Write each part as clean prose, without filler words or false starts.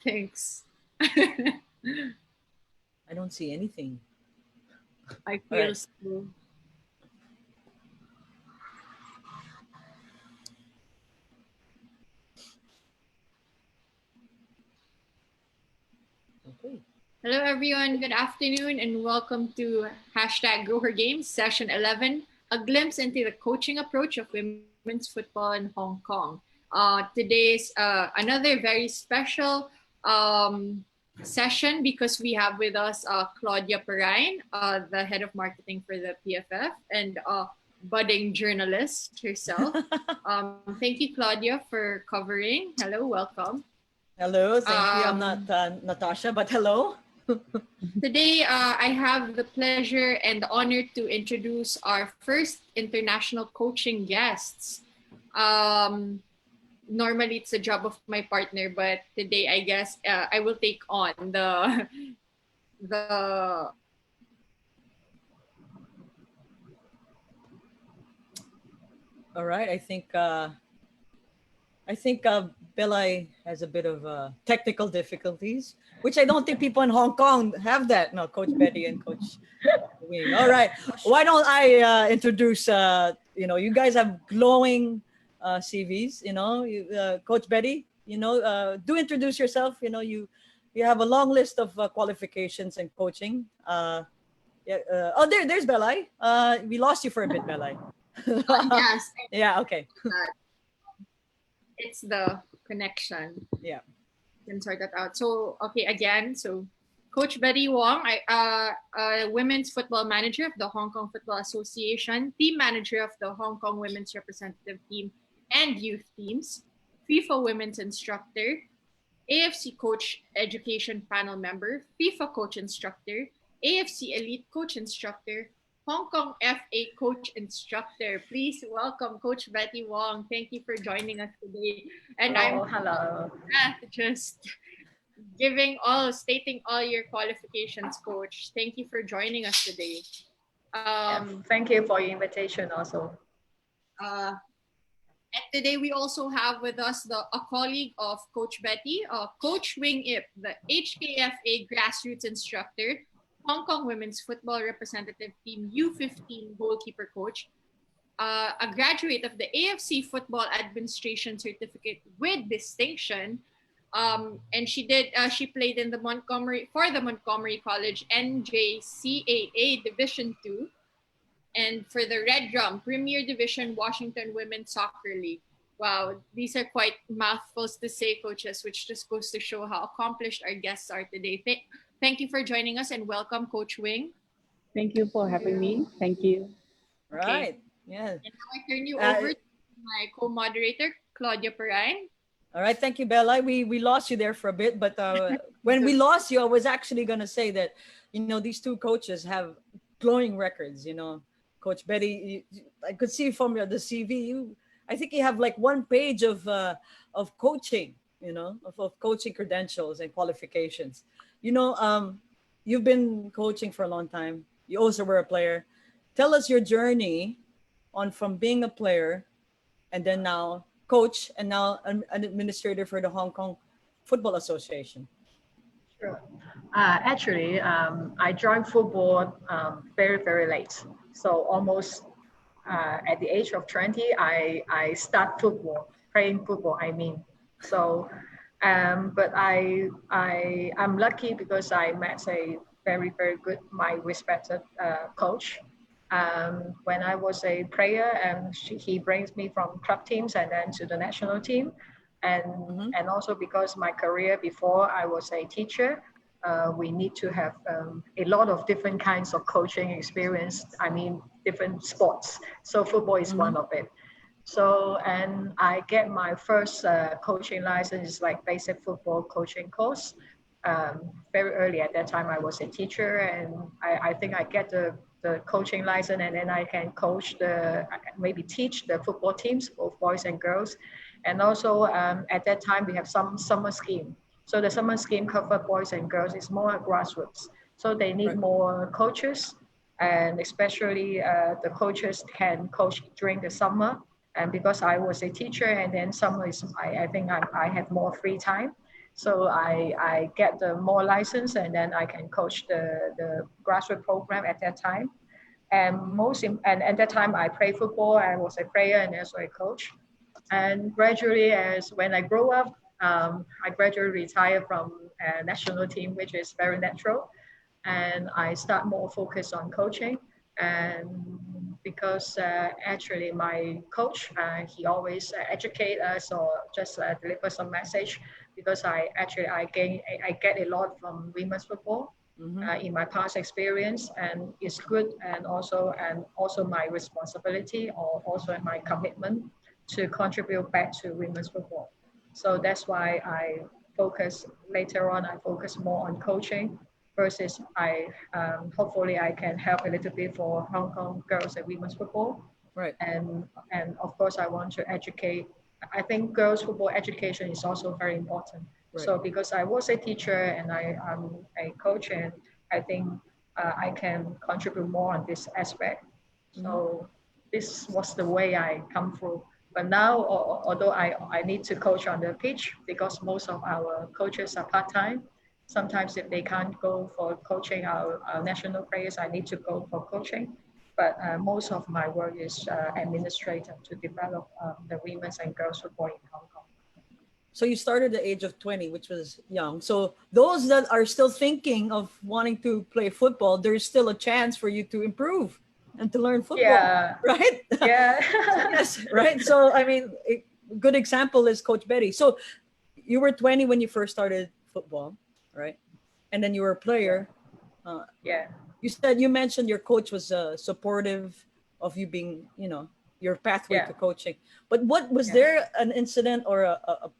Thanks. I don't see anything. I feel so. Okay. Hello, everyone. Good afternoon, and welcome to hashtag Grow Her Games, session 11, a glimpse into the coaching approach of women's football in Hong Kong. Today's another very special session because we have with us Claudia Perrine, the head of marketing for the PFF, and budding journalist herself. Thank you, Claudia, for covering. Hello, welcome. Hello, thank you. I'm not Natasha, but hello. Today, I have the pleasure and the honor to introduce our first international coaching guests. Normally, it's the job of my partner, but today, I guess I will take on the. All right, I think Belay has a bit of technical difficulties, which I don't think people in Hong Kong have that. No, Coach Betty and Coach Wing. All right, why don't I introduce? You guys have glowing CVs. Coach Betty. Do introduce yourself. You have a long list of qualifications and coaching. There's Belay. We lost you for a bit, Belay. Yes. Yeah. Okay. It's the connection. Yeah. Can sort that out. So okay, again, so Coach Betty Wong, women's football manager of the Hong Kong Football Association, team manager of the Hong Kong women's representative team and youth teams, FIFA women's instructor, AFC coach education panel member, FIFA coach instructor, AFC elite coach instructor, Hong Kong FA coach instructor. Please welcome Coach Betty Wong. Thank you for joining us today. And hello. Just stating all your qualifications, Coach. Thank you for joining us today. Thank you for your invitation also. And today we also have with us a colleague of Coach Betty, Coach Wing Ip, the HKFA grassroots instructor, Hong Kong women's football representative team U15 goalkeeper coach, a graduate of the AFC Football Administration Certificate with distinction, and she played in the Montgomery College NJCAA Division II, and for the Red Drum Premier Division Washington Women's Soccer League. Wow, these are quite mouthfuls to say, coaches, which just goes to show how accomplished our guests are today. Thank you for joining us and welcome, Coach Wing. Thank you for having me. Thank you. Right. Yeah. And now I turn you over to my co-moderator, Claudia Perrine. All right. Thank you, Bella. We lost you there for a bit, but when we lost you, I was actually going to say that, these two coaches have glowing records. Coach Betty, I could see from the CV, I think you have like one page of coaching, of coaching credentials and qualifications. You've been coaching for a long time. You also were a player. Tell us your journey from being a player and then now coach and now an administrator for the Hong Kong Football Association. Sure. Actually, I joined football very, very late. So almost at the age of 20, I start playing football, I mean. So but I'm lucky because I met a very, very good, my respected coach. When I was a player, and he brings me from club teams and then to the national team. And also because my career before I was a teacher, we need to have a lot of different kinds of coaching experience. I mean, different sports. So football is one of it. So, and I get my first coaching license, like basic football coaching course. Very early at that time, I was a teacher, and I think I get the coaching license, and then I can maybe teach the football teams, both boys and girls. And also at that time, we have some summer scheme. So the summer scheme cover boys and girls. It's more grassroots. So they need more coaches, and especially the coaches can coach during the summer. And because I was a teacher, and then summer is, I think I have more free time. So I get the more license, and then I can coach the grassroots program at that time. And and at that time I played football. I was a player and also a coach. And gradually, as when I grow up, I gradually retired from a national team, which is very natural. And I start more focus on coaching. And because actually my coach, he always educate us or just deliver some message. Because I get a lot from women's football in my past experience, and it's good, and also my responsibility or also my commitment to contribute back to women's football. So that's why later on I focus more on coaching versus I hopefully I can help a little bit for Hong Kong girls and women's football. Right. And of course I want to educate. I think girls football education is also very important. Right. So because I was a teacher and I'm a coach, and I think I can contribute more on this aspect. So this was the way I come through. But now, although I need to coach on the pitch because most of our coaches are part-time, sometimes if they can't go for coaching our national players, I need to go for coaching. But most of my work is administrative to develop the women's and girls football in Hong Kong. So you started at the age of 20, which was young. So those that are still thinking of wanting to play football, there's still a chance for you to improve and to learn football, Yeah. right? Yeah. Yes, right. So I mean, a good example is Coach Betty. So you were 20 when you first started football, right? And then you were a player. Yeah. You mentioned your coach was supportive of you being, your pathway Yeah. to coaching. But what was Yeah. there an incident or a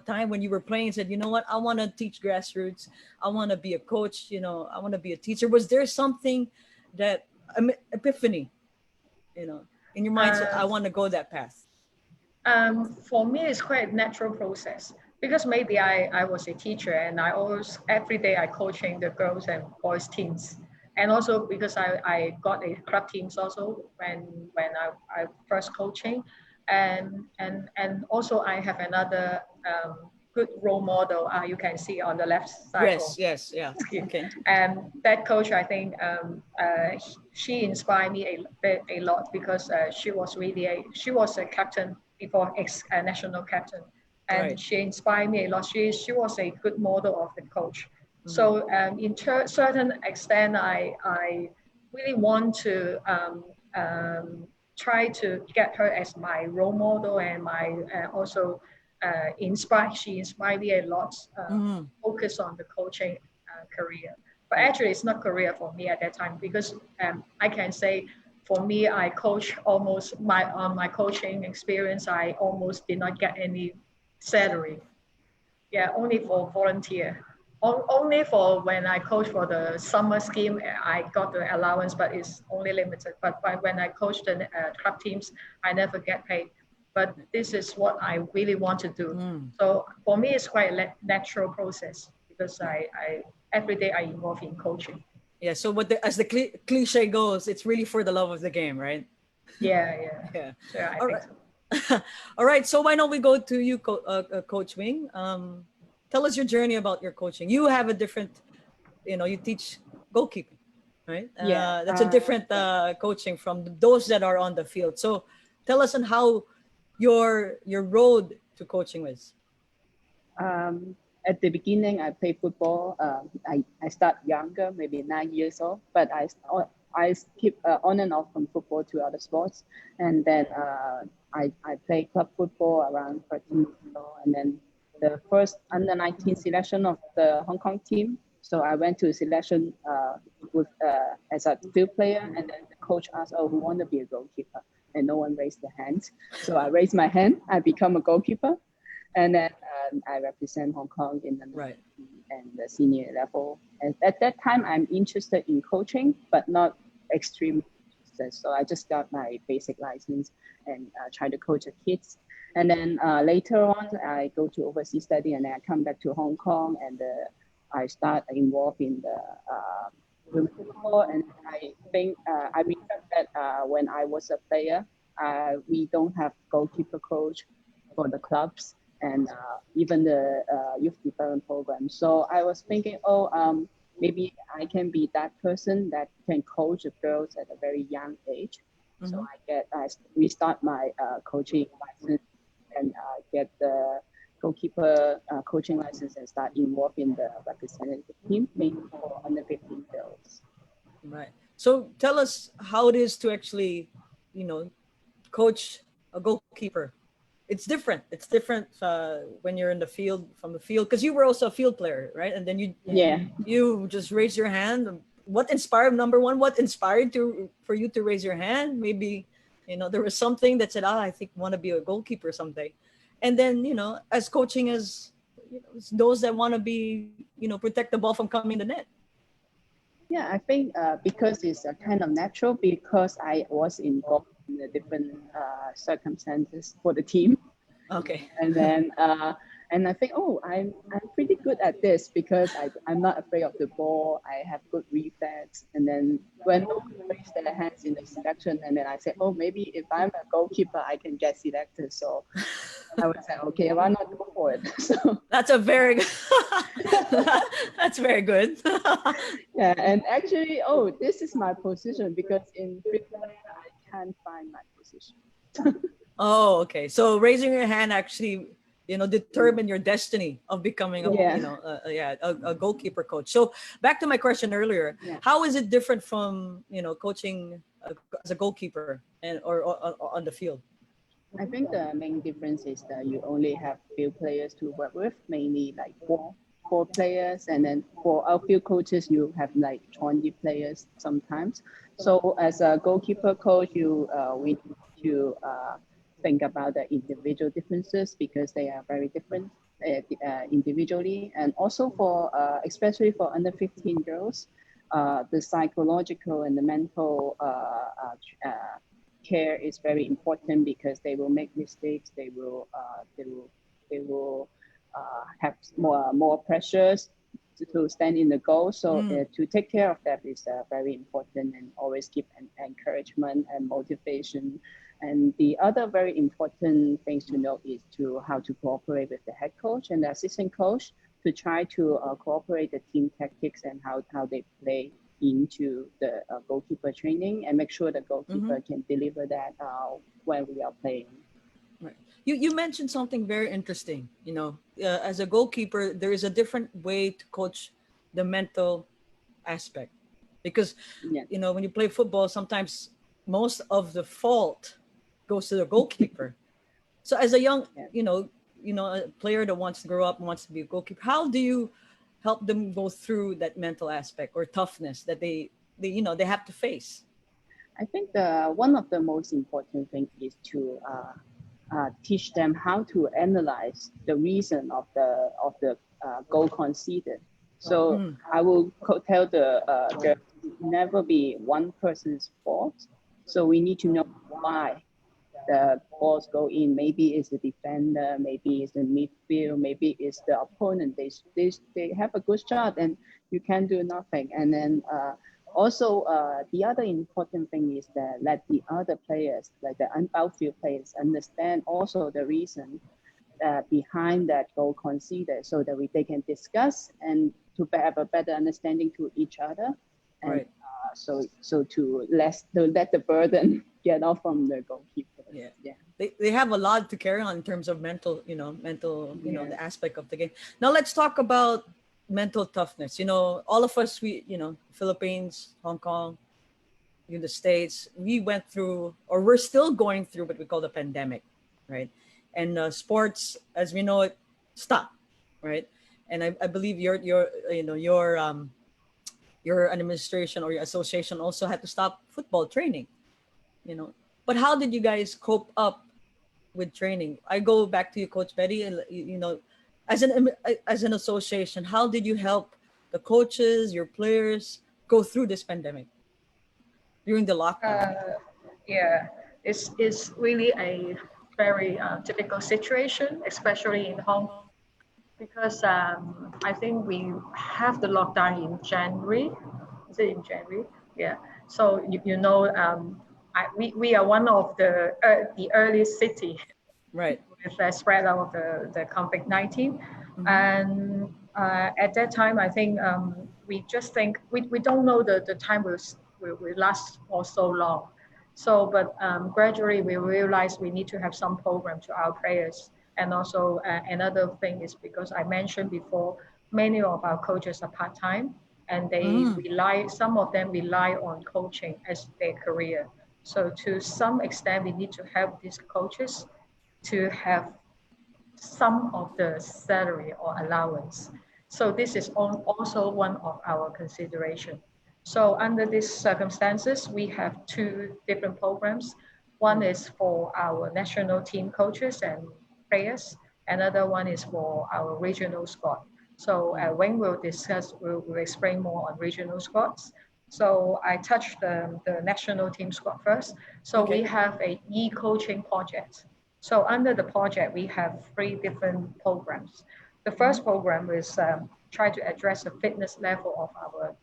time when you were playing and said, you know what, I want to teach grassroots. I want to be a coach. I want to be a teacher. Was there something that epiphany, in your mind said, I want to go that path? For me, it's quite a natural process because maybe I was a teacher and I always, every day I coaching the girls and boys teams. And also because I got a club teams also when I first coaching. And also I have another good role model you can see on the left side. Yes, yeah. Okay. And that coach, I think she inspired me a lot because she was a captain before national captain, and Right. she inspired me a lot. She was a good model of the coach. So in certain extent, I really want to try to get her as my role model and my also she inspired me a lot. Focus on the coaching career. But actually, it's not career for me at that time because I can say for me, I coach almost my coaching experience. I almost did not get any salary. Yeah, only for volunteer. Only for when I coach for the summer scheme, I got the allowance, but it's only limited. But when I coach the club teams, I never get paid. But this is what I really want to do. So for me, it's quite a natural process because I every day I involve in coaching. Yeah. So as the cliche goes, it's really for the love of the game, right? Yeah. Yeah. Sure, I All think right. so. All right. So why don't we go to you, Coach Wing? Tell us your journey about your coaching. You have a different, you teach goalkeeping, right? Yeah, That's a different coaching from those that are on the field. So tell us on how your road to coaching was. At the beginning, I played football. I start younger, maybe 9 years old, but I skip on and off from football to other sports. And then I played club football around 13 years old. And then the first under 19 selection of the Hong Kong team. So I went to selection as a field player. And then the coach asked, oh, who want to be a goalkeeper? And no one raised their hand. So I raised my hand. I become a goalkeeper. And then I represent Hong Kong in the Right. and the senior level. And at that time, I'm interested in coaching, but not extreme. So I just got my basic license and try to coach the kids. And then later on, I go to overseas study, and then I come back to Hong Kong, and I start involved in the women's football. And I think I remember that when I was a player, we don't have goalkeeper coach for the clubs. and even the youth development program. So I was thinking, maybe I can be that person that can coach the girls at a very young age. So I restart my coaching license and get the goalkeeper coaching license and start involved in the representative team, mainly for under 15 girls. Right. So tell us how it is to actually, coach a goalkeeper. It's different. It's different when you're in the field, from the field, because you were also a field player, right? And then you just raise your hand. What inspired, number one, what inspired for you to raise your hand? Maybe, there was something that said, I think I want to be a goalkeeper someday. And then, as coaching as those that want to be, protect the ball from coming in the net. Yeah, I think because it's kind of natural, because I was involved in the different circumstances for the team. Okay. And then and I think, I'm pretty good at this because I'm not afraid of the ball. I have good reflex. And then when no one raised their hands in the selection, and then I said, maybe if I'm a goalkeeper, I can get selected. So I was like, okay, why not go for it? So that's a very that's very good. Yeah, and actually, this is my position, because in Finland I can't find my position. Oh, okay. So raising your hand actually, determine your destiny of becoming a goalkeeper coach. So back to my question earlier, how is it different from, coaching as a goalkeeper or on the field? I think the main difference is that you only have few players to work with, mainly like four players, and then for our field coaches, you have like 20 players sometimes. So as a goalkeeper coach, we need to think about the individual differences, because they are very different individually, and also for especially for under 15 girls, the psychological and the mental care is very important, because they will make mistakes. They will have more pressures to stand in the goal. So to take care of that is very important, and always give encouragement and motivation. And the other very important things to know is how to cooperate with the head coach and the assistant coach, to try to cooperate the team tactics and how they play into the goalkeeper training, and make sure the goalkeeper can deliver that when we are playing. Right. You mentioned something very interesting. As a goalkeeper, there is a different way to coach the mental aspect, because when you play football, sometimes most of the fault goes to the goalkeeper. So as a young, a player that wants to grow up and wants to be a goalkeeper, how do you help them go through that mental aspect or toughness that they have to face? I think one of the most important things is to teach them how to analyze the reason of the goal conceded. So I will tell the girls, never be one person's fault. So we need to know why the balls go in. Maybe it's the defender, maybe it's the midfield, maybe it's the opponent. They have a good shot and you can do nothing. And then also the other important thing is that let the other players, like the outfield players, understand also the reason behind that goal conceded, so that they can discuss and to have a better understanding to each other. And right. So to let the burden get off from the goalkeeper. Yeah. They have a lot to carry on in terms of mental, the aspect of the game. Now let's talk about mental toughness. All of us, Philippines, Hong Kong, in the States, we went through, or we're still going through what we call the pandemic, right? And sports, as we know it, stopped, right? And I believe your administration or your association also had to stop football training, But how did you guys cope up with training? I go back to you, Coach Betty, and as an association, how did you help the coaches, your players go through this pandemic during the lockdown? It's really a very typical situation, especially in Hong Kong, because I think we have the lockdown in January. Is it in January? Yeah. So we are one of the early city. Right. with the spread out of the COVID-19. And at that time, I think we just think, we don't know the time will last for so long. So, but gradually we realized we need to have some program to our players. And also another thing is because I mentioned before, many of our coaches are part-time and they rely, some of them rely on coaching as their career. So to some extent, we need to help these coaches to have some of the salary or allowance. So this is also one of our consideration. So under these circumstances, we have two different programs. One is for our national team coaches and players. Another one is for our regional squad. So Wayne will discuss, will explain more on regional squads. So I touched the national team squad first. So we have a e-coaching project. So under the project, we have three different programs. The first program is try to address the fitness level of our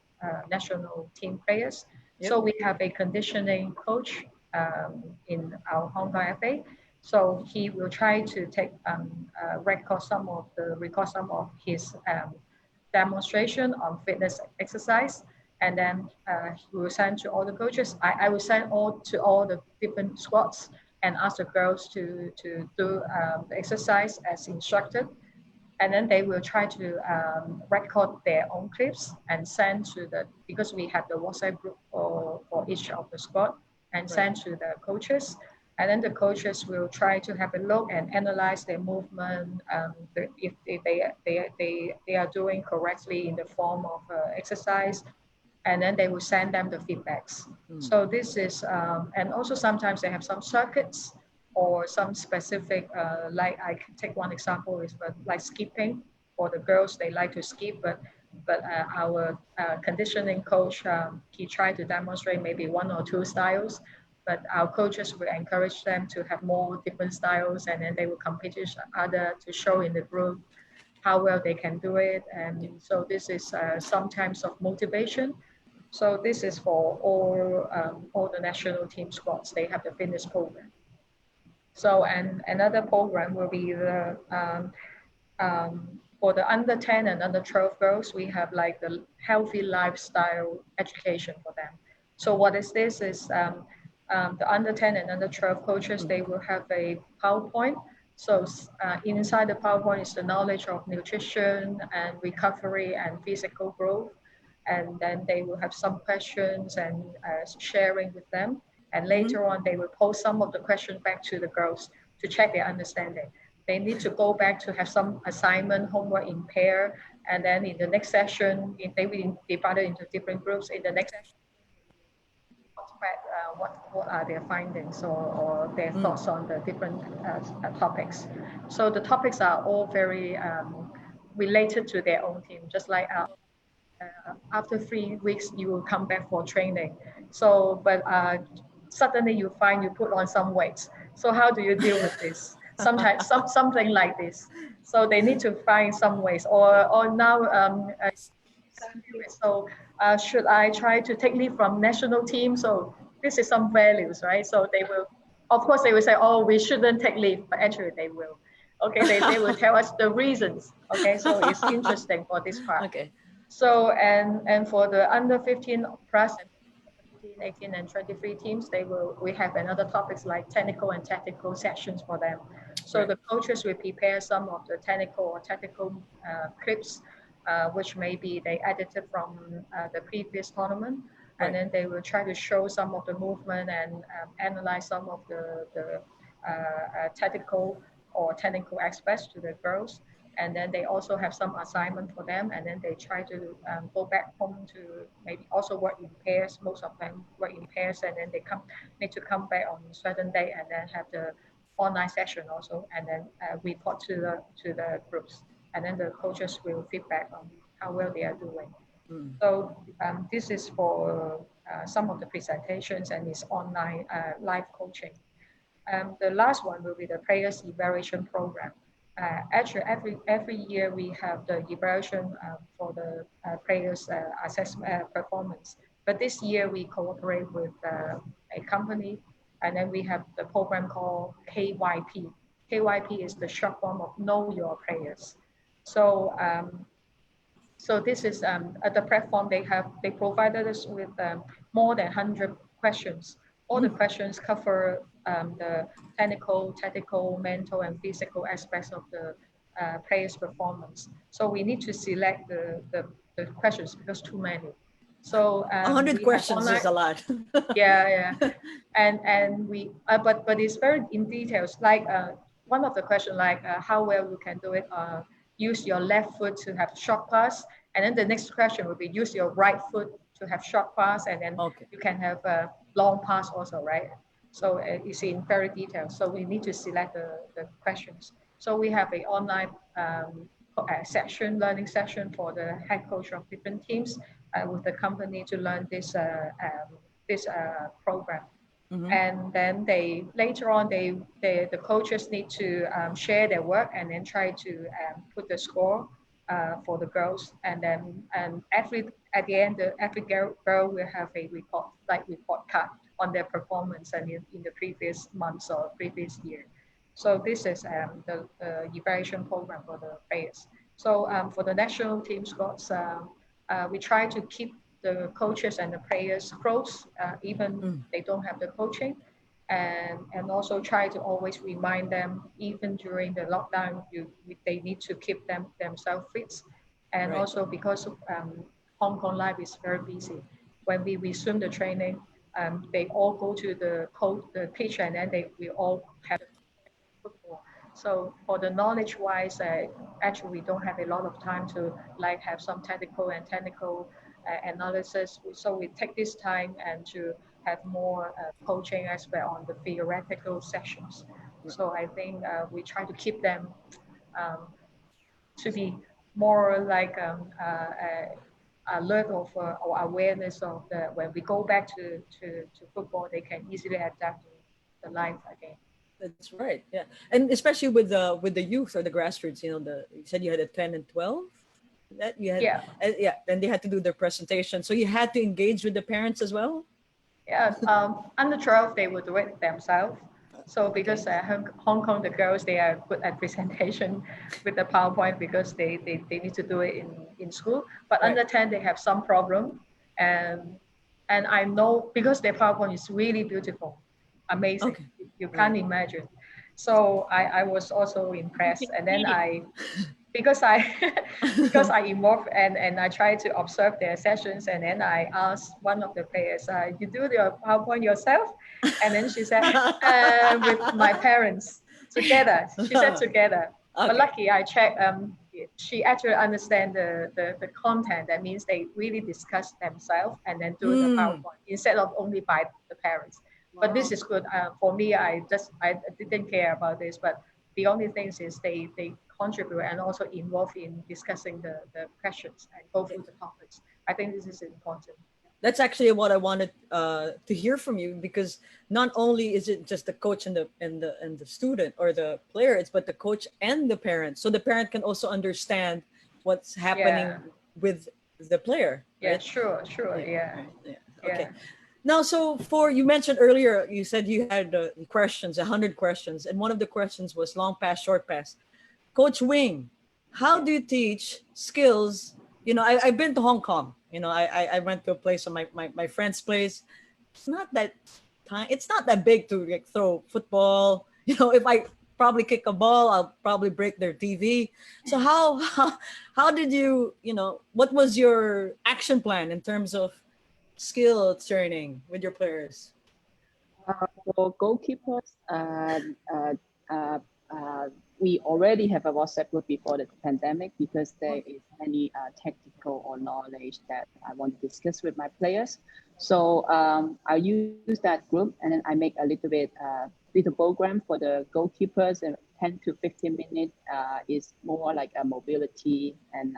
national team players. So we have a conditioning coach in our Hong Kong FA. So he will try to take record some of his demonstration on fitness exercise, and then he will send to all the coaches. I will send to all the different squads and ask the girls to do the exercise as instructed. And then they will try to record their own clips and send to because we have the WhatsApp group for each of the squad, and send to the coaches. And then the coaches will try to have a look and analyze their movement, if they are doing correctly in the form of exercise, and then they will send them the feedbacks. So this is, and also sometimes they have some circuits or some specific, like I can take one example is like skipping. For the girls, they like to skip, but our conditioning coach, he tried to demonstrate maybe one or two styles, but our coaches will encourage them to have more different styles, and then they will compete each other to show in the group how well they can do it. And so this is some types of motivation. So this is for all the national team squads. They have the fitness program. So and another program will be the for the under 10 and under 12 girls, we have like the healthy lifestyle education for them. So what is this is the under 10 and under 12 coaches, they will have a PowerPoint. So inside the PowerPoint is the knowledge of nutrition and recovery and physical growth. And then they will have some questions and sharing with them. And later on, they will post some of the questions back to the girls to check their understanding. They need to go back to have some assignment, homework in pair. And then in the next session, if they will be divided into different groups, in the next session, what are their findings or their thoughts on the different topics. So the topics are all very related to their own team, just like after 3 weeks, you will come back for training. So, but suddenly you find you put on some weight. So how do you deal with this? Sometimes something like this. So they need to find some ways. Or now, so should I try to take leave from national team? So this is some values, right? So they will, of course, they will say, oh, we shouldn't take leave, but actually they will. Okay, they will tell us the reasons. Okay, so it's interesting for this part. Okay. So, and for the under 15 plus, 17, 18 and 23 teams, we have another topics like technical and tactical sessions for them. So the coaches will prepare some of the technical or tactical clips, which maybe they edited from the previous tournament. And then they will try to show some of the movement and analyze some of the tactical or technical aspects to the girls. And then they also have some assignment for them, and then they try to go back home to maybe also work in pairs. Most of them work in pairs, and then they need to come back on a certain day and then have the online session also, and then report to the groups, and then the coaches will feedback on how well they are doing. So this is for some of the presentations, and it's online live coaching. The last one will be the players evaluation program. Actually, every year we have the evaluation for the players' assessment performance. But this year we cooperate with a company, and then we have the program called KYP, KYP is the short form of Know Your Players. So so this is at the platform they provided us with more than 100 questions. All the questions cover the technical, tactical, mental, and physical aspects of the player's performance. So we need to select the questions because too many. So 100 we have questions online, is a lot. yeah, and we but it's very in details. Like one of the question like how well you can do it. Use your left foot to have short pass, and then the next question will be use your right foot to have short pass, and then Okay. you can have a long pass also, right? So it's in very detail. So we need to select the questions. So we have a online session, learning session for the head coach of different teams with the company to learn this program. And then they later on the coaches need to share their work and then try to put the score for the girls, and then at the end every girl will have a report card on their performance and in the previous months or previous year. So this is the evaluation program for the players. So for the national team squads, we try to keep the coaches and the players close, even they don't have the coaching, and also try to always remind them, even during the lockdown, they need to keep themselves fit. And Right. also because Hong Kong life is very busy. When we resume the training, they all go to the pitch, and then we all have football. So for the knowledge wise, actually we don't have a lot of time to like have some technical analysis. So we take this time and to have more coaching aspect on the theoretical sessions. So I think we try to keep them um, to be more like alert of or awareness of the when we go back to football, they can easily adapt to the life again. That's right. Yeah, and especially with the youth or the grassroots, you said you had a 10 and 12. That you had, Yeah. yeah. Then they had to do their presentation, so you had to engage with the parents as well. Yeah, under 12, they will do it themselves. So because Hong Kong, the girls, they are good at presentation with the PowerPoint because they need to do it in school. But Right. under 10, they have some problem. And I know because their PowerPoint is really beautiful, amazing. Okay. You can't imagine. So I was also impressed. And then because I because I involved and I try to observe their sessions, and then I asked one of the players, you do your PowerPoint yourself? And then she said, with my parents together. She said together. But Okay. lucky I checked, she actually understand the content. That means they really discuss themselves and then do the PowerPoint instead of only by the parents. But this is good. For me, I didn't care about this, but the only thing is they contribute and also involved in discussing the questions and go through the topics. I think this is important. That's actually what I wanted to hear from you, because not only is it just the coach and the student or the player, it's but the coach and the parent. So the parent can also understand what's happening with the player. Yeah, Right? sure, yeah. Right. Yeah. Okay. Now, so you mentioned earlier, you said you had questions, 100 questions, and one of the questions was long pass, short pass. Coach Wing, how do you teach skills? I've been to Hong Kong. I went to a place on my friend's place. It's not that it's not that big to like throw football. If I probably kick a ball, I'll probably break their TV. So how did what was your action plan in terms of skill training with your players? For goalkeepers, we already have a WhatsApp group before the pandemic because there is any technical or knowledge that I want to discuss with my players. So I use that group, and then I make a little program for the goalkeepers. And 10 to 15 minutes is more like a mobility and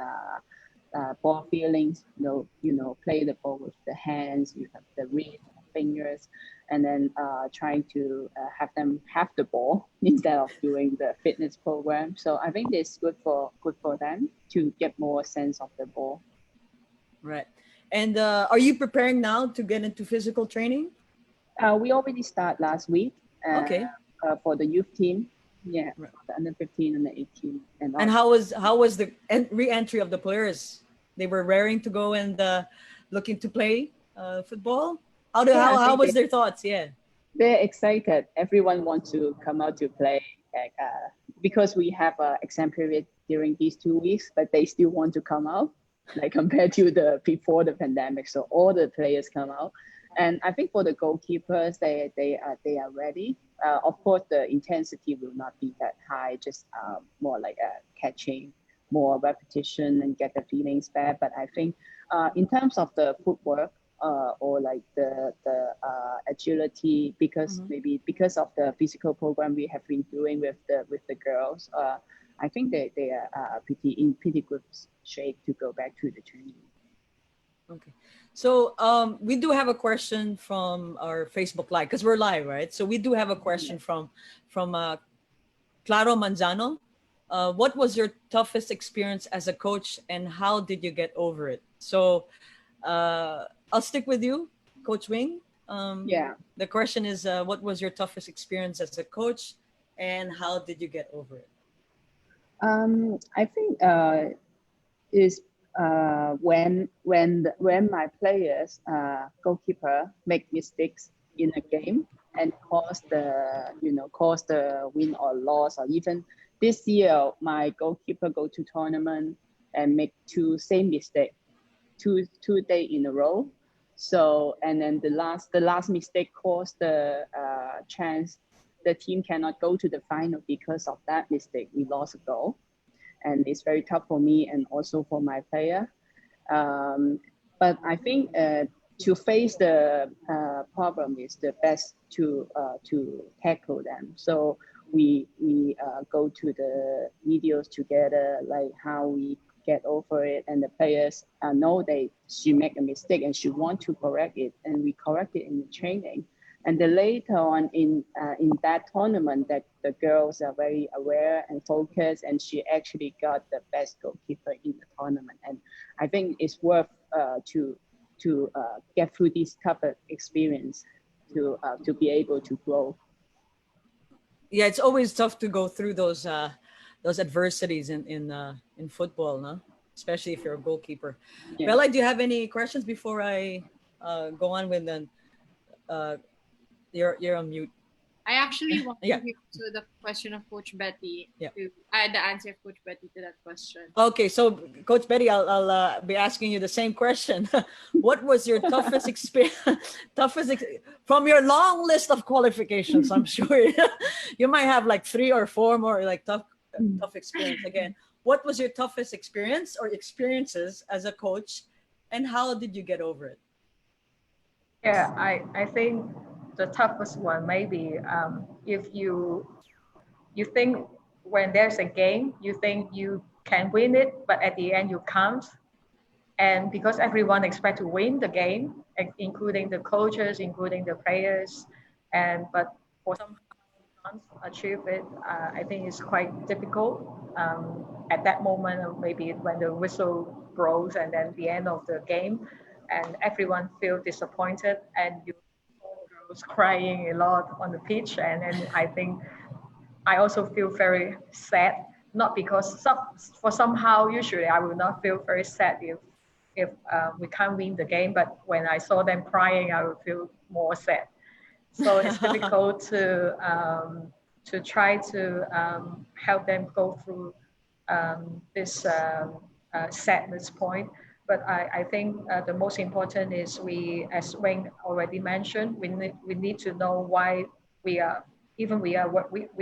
ball feelings. Play the ball with the hands. You have the wrist, fingers, and then trying to have them have the ball instead of doing the fitness program. So I think it's good for them to get more sense of the ball. Right. And are you preparing now to get into physical training? We already start last week Okay. for the youth team. Yeah, the under 15 and the 18, and And all. how was the re-entry of the players? They were raring to go and looking to play football. Yeah, I How think was their thoughts? Yeah. they're excited. Everyone wants to come out to play, like, because we have a exam period during these 2 weeks, but they still want to come out, like compared to the before the pandemic. So all the players come out, and I think for the goalkeepers, they are ready. Of course, the intensity will not be that high, just more like catching, more repetition, and get the feelings back. But I think in terms of the footwork, or like the agility, because Mhm. maybe because of the physical program we have been doing with the girls, I think they are pretty good shape to go back to the training. Okay. So we do have a question from our Facebook Live because we're live, right? So we do have a question from Claro Manzano. What was your toughest experience as a coach, and how did you get over it? So I'll stick with you, Coach Wing. Yeah. The question is, what was your toughest experience as a coach, and how did you get over it? I think is when my players, goalkeeper, make mistakes in a game and cause the win or loss, or even this year my goalkeeper go to tournament and make two same mistake two day in a row. So, and then the last mistake caused the chance the team cannot go to the final because of that mistake. We lost a goal, and it's very tough for me and also for my player. But I think to face the problem is the best to tackle them. So we go to the videos together, like how we get over it, and the players know she make a mistake and she want to correct it, and we correct it in the training. And then later on in that tournament, that the girls are very aware and focused, and she actually got the best goalkeeper in the tournament. And I think it's worth to get through this tough experience to be able to grow. Yeah, it's always tough to go through those adversities in football, no? Especially if you're a goalkeeper. Yeah. Bella, do you have any questions before I go on with the uh, you're on mute. I actually want Yeah. to hear to the question of Coach Betty. Yeah. The answer of Coach Betty to that question. Okay, so Coach Betty, I'll be asking you the same question. What was your toughest experience? From your long list of qualifications? I'm sure you might have like 3 or 4 more like tough experience. Again, what was your toughest experience or experiences as a coach, and how did you get over it? Yeah, I think the toughest one maybe if you think when there's a game, you think you can win it, but at the end you can't. And because everyone expects to win the game, including the coaches, including the players, but for some can't achieve it, I think it's quite difficult at that moment, or maybe when the whistle blows and then the end of the game, and everyone feels disappointed, and you girls crying a lot on the pitch, and then I think I also feel very sad, not because for somehow usually I will not feel very sad if we can't win the game, but when I saw them crying, I would feel more sad. So it's difficult to try to help them go through this sadness point. But I think the most important is as Wayne already mentioned, we need to know why we are we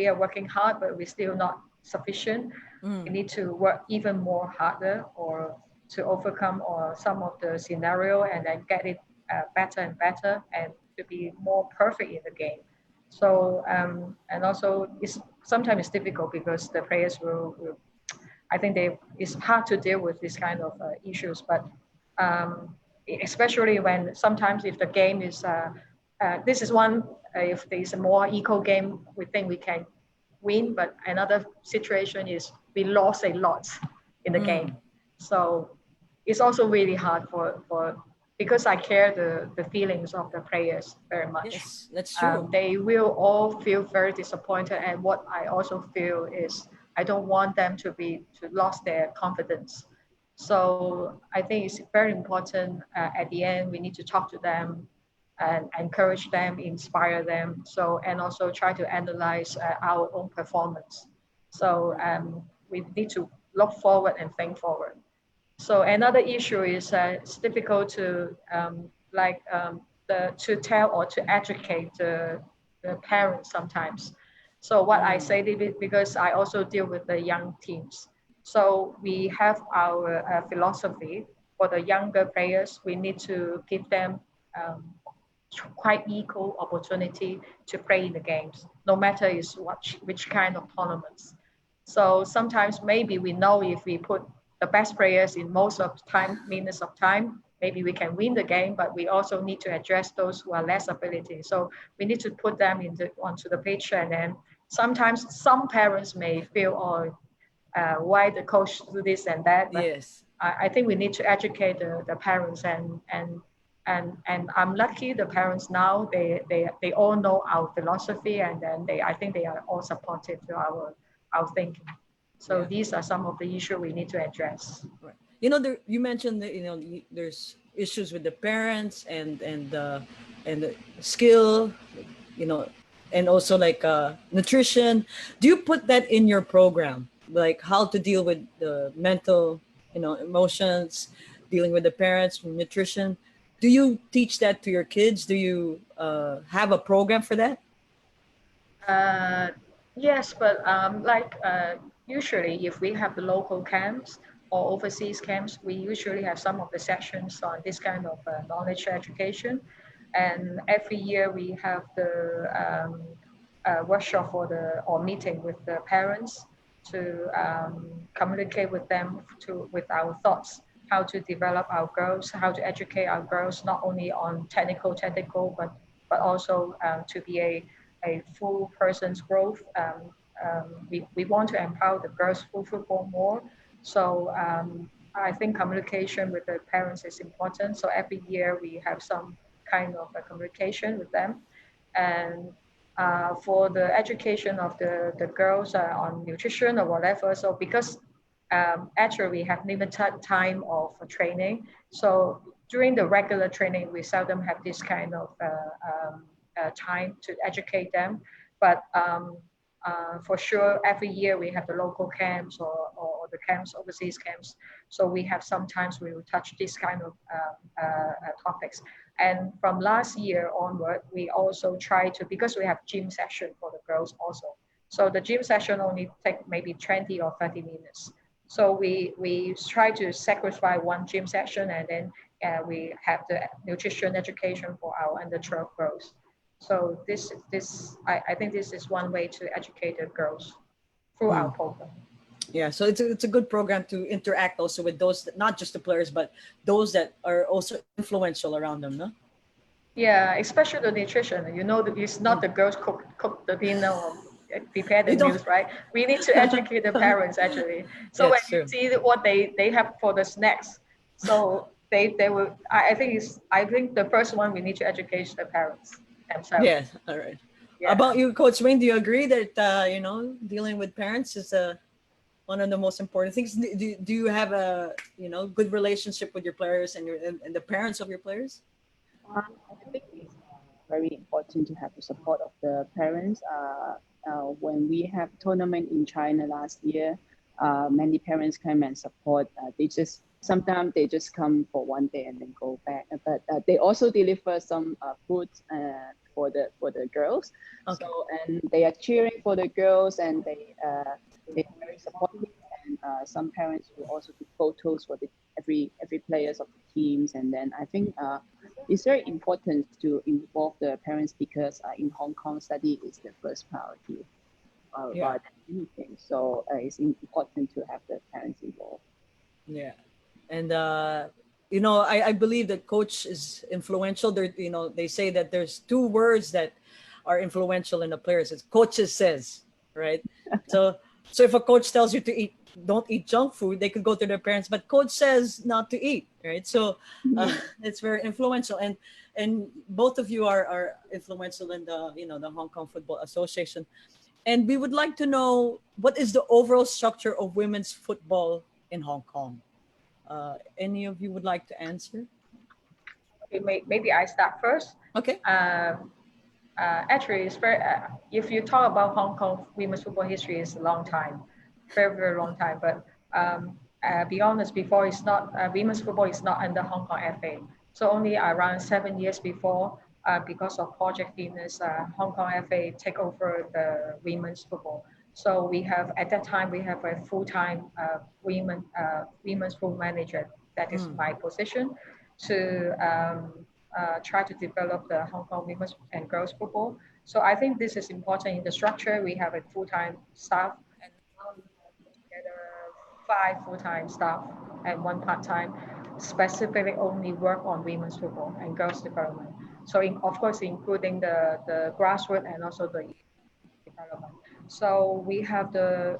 are working hard, but we're still not sufficient. We need to work even more harder or to overcome or some of the scenario and then get it better and better and to be more perfect in the game. So and also sometimes it's difficult because the players will I think it's hard to deal with this kind of issues, but especially when sometimes if the game is this is one if there's a more equal game we think we can win, but another situation is we lost a lot in the game, so it's also really hard for because I care the feelings of the players very much. Yes, that's true. They will all feel very disappointed, and what I also feel is I don't want them to lose their confidence. So I think it's very important. At the end, we need to talk to them and encourage them, inspire them. So, and also try to analyze our own performance. So we need to look forward and think forward. So another issue is it's difficult to to tell or to educate the parents sometimes. So what I say because I also deal with the young teams. So we have our philosophy for the younger players. We need to give them quite equal opportunity to play in the games, no matter is which kind of tournaments. So sometimes maybe we know if we put the best players in most of the time, minutes of time, maybe we can win the game, but we also need to address those who are less ability. So we need to put them onto the pitch, and then sometimes some parents may feel, why the coach do this and that. But Yes. I think we need to educate the parents, and I'm lucky the parents now they all know our philosophy, and then I think they are all supportive to our thinking. So Yeah. these are some of the issues we need to address. Right. You know, you mentioned that there's issues with the parents and the skill, you know, and also like nutrition. Do you put that in your program, like how to deal with the mental, emotions, dealing with the parents, nutrition? Do you teach that to your kids? Do you have a program for that? Uh, yes, but usually if we have the local camps or overseas camps, we usually have some of the sessions on this kind of knowledge education. And every year we have the workshop or meeting with the parents to communicate with them with our thoughts, how to develop our girls, how to educate our girls, not only on technical, but also to be a full person's growth. We want to empower the girls through football more. So I think communication with the parents is important. So every year we have some kind of a communication with them. And for the education of the girls on nutrition or whatever. So because actually we have limited time of training. So during the regular training, we seldom have this kind of time to educate them. But for sure, every year we have the local camps or the camps, overseas camps. So we have sometimes we will touch this kind of topics. And from last year onward, we also try to, because we have gym session for the girls also. So the gym session only take maybe 20 or 30 minutes. So we try to sacrifice one gym session, and then we have the nutrition education for our under 12 girls. So I think this is one way to educate the girls through our program. Yeah, so it's a good program to interact also with those not just the players but those that are also influential around them, no? Yeah, especially the nutrition. You know, it's not the girls cook the dinner or prepare the You don't- meals, right? We need to educate the parents actually. So That's when you true. see what they have for the snacks, so they will. I think the first one we need to educate the parents themselves. Yeah, all right. Yeah. About you, Coach Wayne, do you agree that dealing with parents is one of the most important things? Do you have a good relationship with your players and the parents of your players? I think it's very important to have the support of the parents. When we have tournament in China last year, many parents come and support. Sometimes they just come for one day and then go back. But they also deliver some food for the girls. Okay. So and they are cheering for the girls, and they're very supportive. And some parents will also do photos for every players of the teams. And then I think it's very important to involve the parents, because in Hong Kong, study is the first priority rather than anything. So it's important to have the parents involved. Yeah, and I believe that coach is influential. They say that there's two words that are influential in the players. It's coaches says, right? So if a coach tells you to eat don't eat junk food, they could go to their parents, but coach says not to eat, right? So it's very influential, and both of you are influential in the, you know, the Hong Kong Football Association. And we would like to know, what is the overall structure of women's football in Hong Kong? Any of you would like to answer? Okay, maybe I start first. Okay. Actually, it's very, if you talk about Hong Kong women's football history, it's a long time, very, very long time. But be honest, before it's not, women's football is not under Hong Kong FA. So only around 7 years before, because of Project Venus, Hong Kong FA take over the women's football. So we have, at that time, we have a full-time women's football manager. That is my position, to try to develop the Hong Kong women's and girls football. So I think this is important in the structure. We have a full-time staff, and now we have together 5 full-time staff and 1 part-time, specifically only work on women's football and girls development. So of course, including the grassroots and also the development. So we have the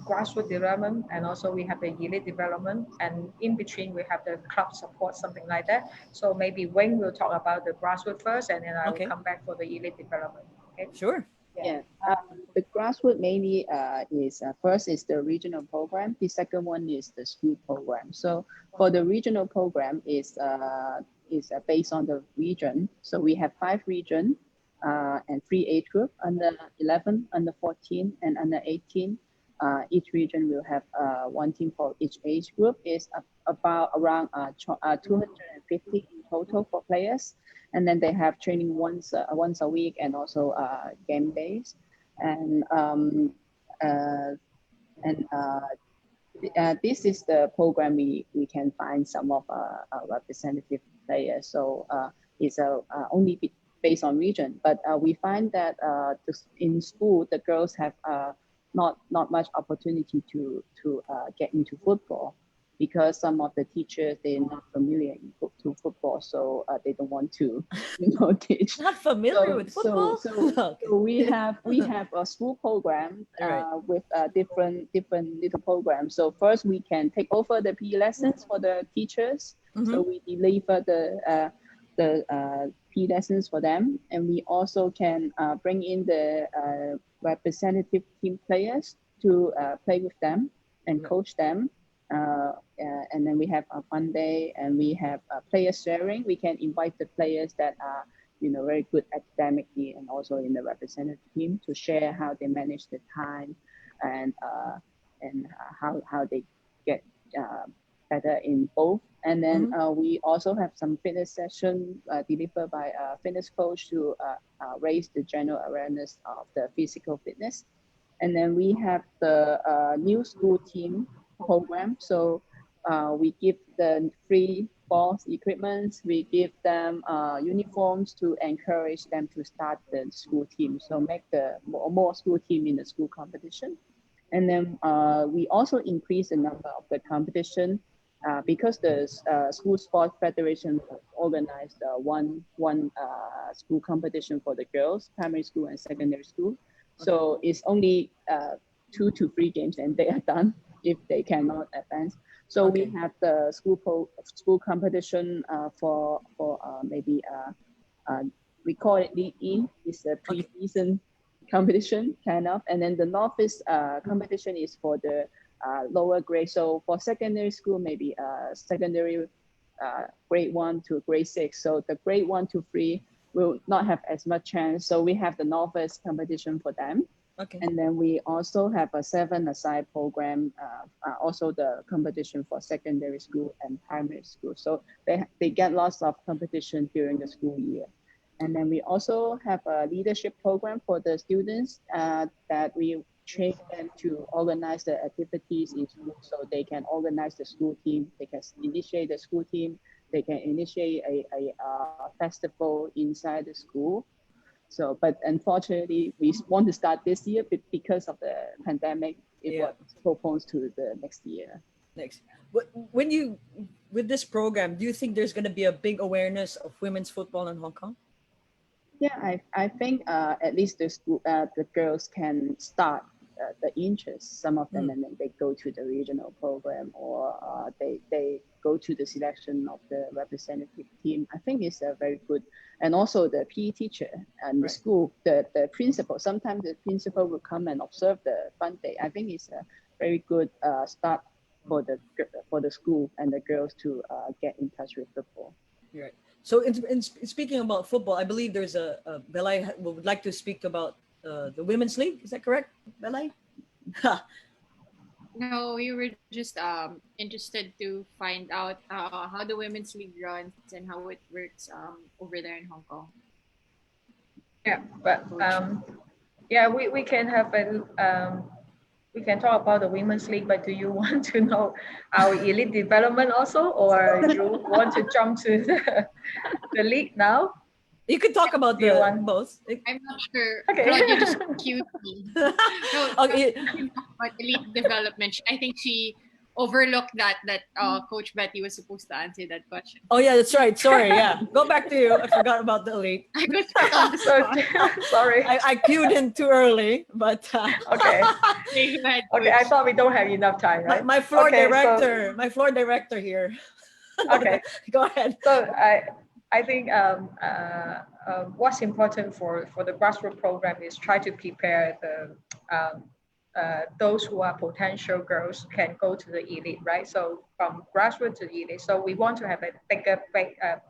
grassroots development, and also we have the elite development, and in between we have the club support, something like that. So maybe Wing will talk about the grassroots first, and then I will come back for the elite development. Okay? Sure. Yeah, the grassroots mainly is first is the regional program. The second one is the school program. So for the regional program is based on the region. So we have 5 regions and 3 age group, under 11, under 14, and under 18. Each region will have 1 team for each age group. Is about around 250 in total for players. And then they have training once a week, and also game days. And this is the program we can find some of our representative players. So it's only based on region, but we find that in school the girls have not much opportunity to get into football, because some of the teachers, they're not familiar to football, so they don't want to teach. Not familiar with football. So we have a school program with different little programs. So first we can take over the PE lessons for the teachers. So we deliver the PE lessons for them, and we also can bring in the representative team players to play with them and coach them. And then we have a fun day, and we have player sharing. We can invite the players that are, very good academically and also in the representative team, to share how they manage the time and how they get better in both. And then we also have some fitness session delivered by a fitness coach to raise the general awareness of the physical fitness. And then we have the new school team program. So we give the free balls, equipment, we give them uniforms to encourage them to start the school team. So make the more school team in the school competition. And then we also increase the number of the competition because the school sports federation organized one school competition for the girls, primary school and secondary school. So it's only 2 to 3 games and they are done if they cannot advance. So we have the school competition for maybe we call it League E. It's a pre-season competition kind of, and then the novice competition is for the lower grade. So for secondary school, maybe secondary grade 1 to grade 6. So the grade 1 to 3 will not have as much chance. So we have the novice competition for them. And then we also have a 7-a-side program, also the competition for secondary school and primary school. So they get lots of competition during the school year. And then we also have a leadership program for the students that we train them to organize the activities in school. So they can organize the school team, they can initiate the school team, they can initiate a festival inside the school. So, but unfortunately, we want to start this year, but because of the pandemic, it was postponed to the next year. When you, with this program, do you think there's going to be a big awareness of women's football in Hong Kong? Yeah, I think at least the school, the girls can start the interest, some of them, and then they go to the regional program, or they go to the selection of the representative team. I think it's a very good. And also the PE teacher and the school, the principal, sometimes the principal will come and observe the fun day. I think it's a very good start for the school and the girls to get in touch with football. Right. So in speaking about football, I believe there's a Belay would like to speak about the women's league. Is that correct, Belay? No, we were just interested to find out how the women's league runs and how it works over there in Hong Kong. Yeah, but yeah, we can have we can talk about the women's league, but do you want to know our elite development also, or you want to jump to the league now? You could talk about both. I'm not sure. Okay. Claudia just cute me. No, Okay. but elite development. I think she overlooked that Coach Betty was supposed to answer that question. Oh yeah, that's right. Sorry, yeah. Go back to you. I forgot about the elite. I got stuck on the spot. Sorry. I queued in too early, but Okay. Okay, go ahead, Okay, I Coach. thought we don't have enough time, right? my floor Okay, director, my floor director here. Okay. Go ahead. So I think what's important for the grassroots program is try to prepare those who are potential girls can go to the elite, right? So from grassroots to elite. So we want to have a bigger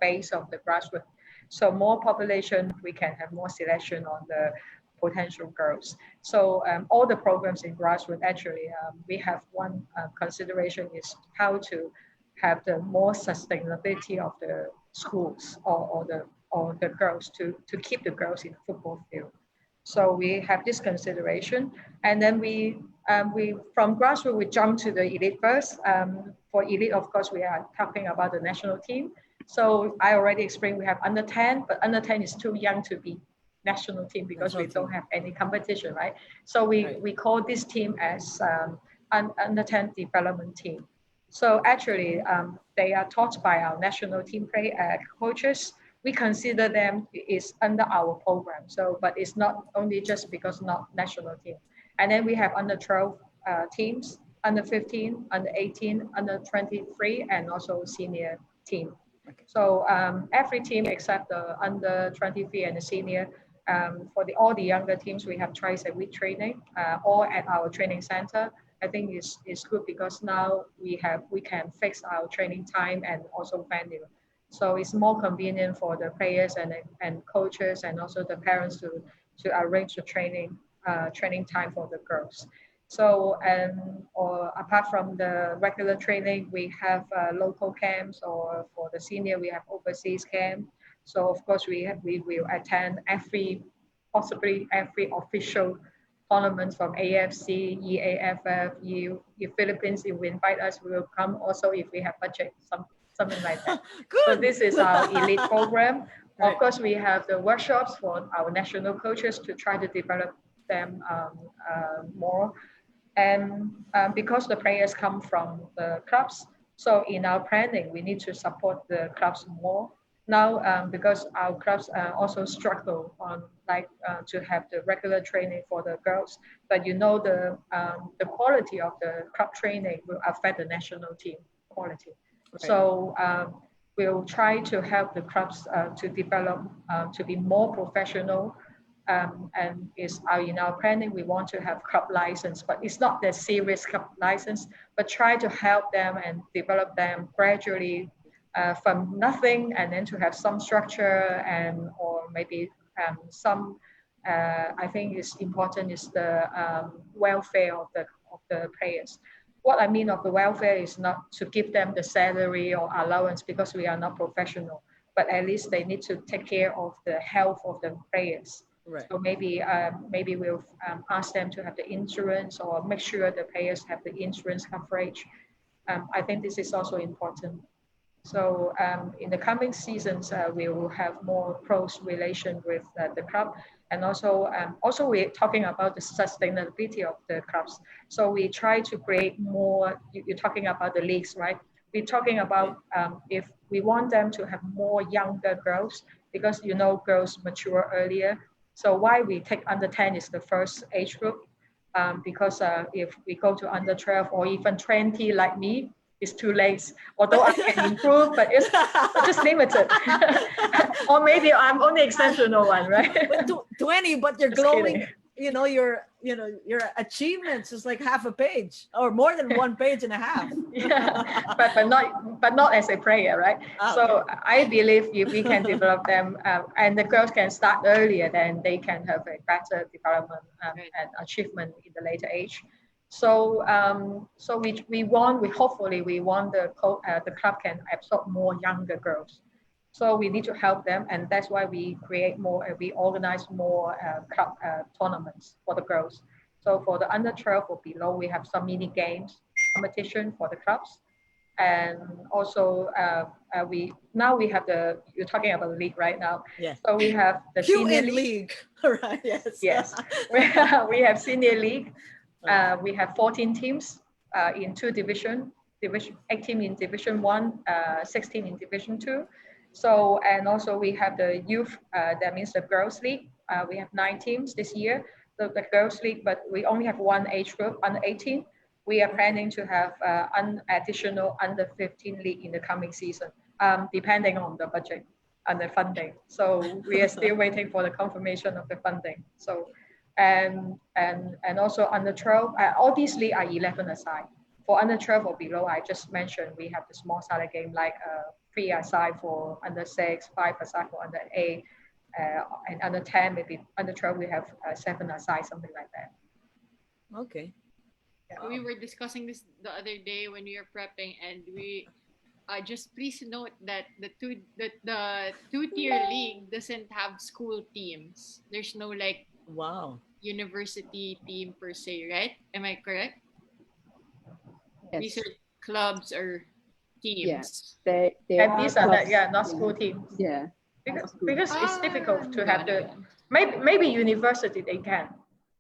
base of the grassroots. So more population, we can have more selection on the potential girls. So all the programs in grassroots, actually, we have one consideration is how to have the more sustainability of the schools or the girls to keep the girls in the football field. So we have this consideration, and then we from grassroots we jump to the elite first. For elite, of course, we are talking about the national team. So I already explained we have under 10, but under 10 is too young to be national team because we don't have any competition, right? So we call this team as under 10 development team. So actually, they are taught by our national team coaches. We consider them is under our program. So, but it's not only just because not national team. And then we have under 12 teams, under 15, under 18, under 23, and also senior team. So every team except the under 23 and the senior, for all the younger teams, we have twice a week training, all at our training center. I think it's good because now we can fix our training time and also venue. So it's more convenient for the players and coaches and also the parents to arrange the training time for the girls. So or apart from the regular training, we have local camps, or for the senior we have overseas camp. So of course we will attend possibly every official tournaments from AFC, EAFF, if Philippines, if we invite us, we will come. Also, if we have budget, something like that. So this is our elite program. Right. Of course, we have the workshops for our national coaches to try to develop them more. And because the players come from the clubs, so in our planning, we need to support the clubs more. Now, because our clubs also struggle on to have the regular training for the girls, but you know the quality of the club training will affect the national team quality. Right. So we'll try to help the clubs to develop to be more professional. And in our planning, we want to have club license, but it's not the serious club license, but try to help them and develop them gradually from nothing, and then to have some structure or maybe some. I think is important is the welfare of the players. What I mean of the welfare is not to give them the salary or allowance because we are not professional, but at least they need to take care of the health of the players. Right. So maybe we'll ask them to have the insurance or make sure the players have the insurance coverage. I think this is also important. So in the coming seasons, we will have more close relation with the club. And also we're talking about the sustainability of the clubs. So we try to create more, you're talking about the leagues, right? We're talking about if we want them to have more younger girls, because girls mature earlier. So why we take under 10 is the first age group. because if we go to under 12 or even 20 like me, it's too late. Although I can improve, but it's just limited. Or maybe I'm only exceptional one, right? But 20, but you're Just glowing. kidding. Your achievements is like half a page or more than 1.5 pages. Yeah, but not as a player, right? Ah, so okay. I believe if we can develop them, and the girls can start earlier, then they can have a better development and achievement in the later age. So we hopefully we want the club can absorb more younger girls. So we need to help them, and that's why we create more. We organize more club tournaments for the girls. So for the under 12 or below, we have some mini games competition for the clubs, and also we have you're talking about the league right now. Yeah. So we have the senior UN league. right? Yes. Yes, we have senior league. We have 14 teams in two division 18 in division 1, 16 in division 2. So, and also we have the youth, that means the girls league. We have 9 teams this year, the girls league, but we only have one age group, under 18. We are planning to have an additional under 15 league in the coming season, depending on the budget and the funding. So we are still waiting for the confirmation of the funding. So, and also under 12, all these leagues are 11 aside. For under 12 or below, I just mentioned we have the small sided game like 3 aside for under 6, 5 aside for under 8, and under 10, maybe under 12 we have 7 aside, something like that. Okay. Yeah. We were discussing this the other day when we were prepping, and we just please note that the two-tier league doesn't have school teams. There's no like Wow. university team per se, right? Am I correct? Yes. These are clubs or teams. Yes, they And these are clubs. not school teams. Yeah. Because it's difficult to have got it. maybe university they can.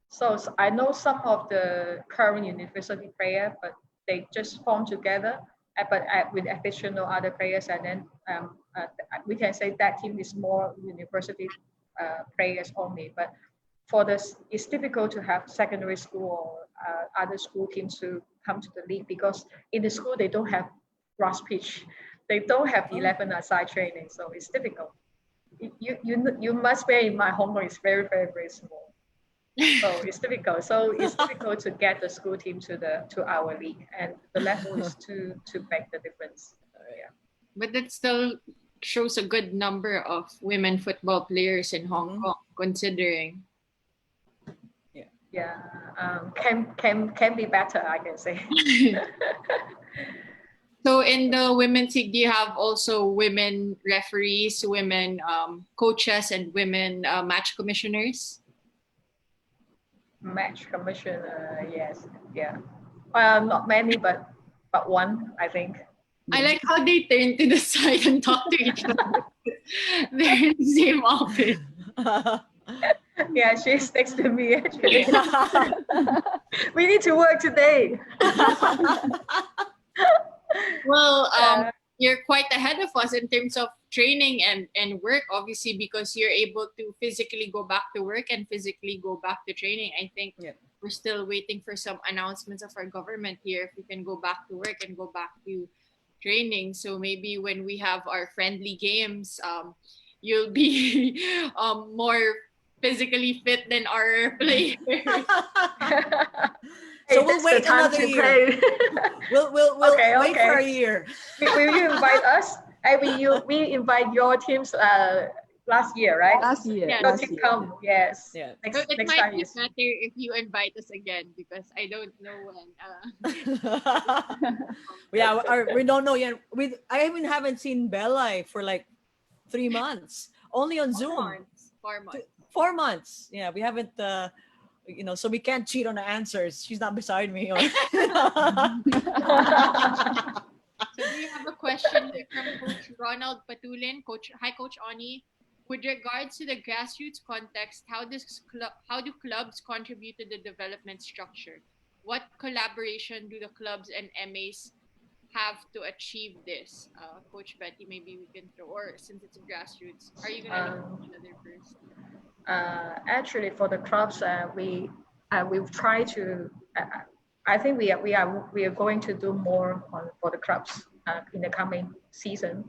So I know some of the current university players, but they just form together, but with additional other players, and then we can say that team is more university players only. But for this, it's difficult to have secondary school or other school teams to come to the league, because in the school they don't have grass pitch, they don't have 11 aside training, so it's difficult. You must bear in mind Hong Kong is very, very, very small. So it's difficult. So it's difficult to get the school team to our league, and the level is to make the difference. Yeah. But that still shows a good number of women football players in Hong Kong, considering. Yeah. Can be better, I can say. So in the women's league, do you have also women referees, women coaches, and women match commissioners? Match commissioner, yes, yeah. Not many, but one, I think. I like how they turn to the side and talk to each other. They're in the same office. Yeah, she's next to me actually. We need to work today. Well, you're quite ahead of us in terms of training and work, obviously, because you're able to physically go back to work and physically go back to training. I think we're still waiting for some announcements of our government here if we can go back to work and go back to training. So maybe when we have our friendly games, you'll be more physically fit than our players. So we'll wait another year. We'll wait for a year. Will you invite us? We invite your teams last year, right? Last year. Yeah. Don't you come? Yes. Yeah. So it Next might time be is. better if you invite us again, because I don't know when. Yeah, we don't know yet. I even haven't seen Belay for like 3 months. Only on Zoom. 4 months. 4 months. Yeah, we haven't. So we can't cheat on the answers. She's not beside me. Or... So do you have a question here from Coach Ronald Patulin? Hi, Coach Oni. With regards to the grassroots context, how do clubs contribute to the development structure? What collaboration do the clubs and MAs have to achieve this? Coach Betty, maybe we can throw, or since it's grassroots, are you going to look at another person? Actually, for the clubs, we've tried to. I think we are going to do more for the clubs in the coming season.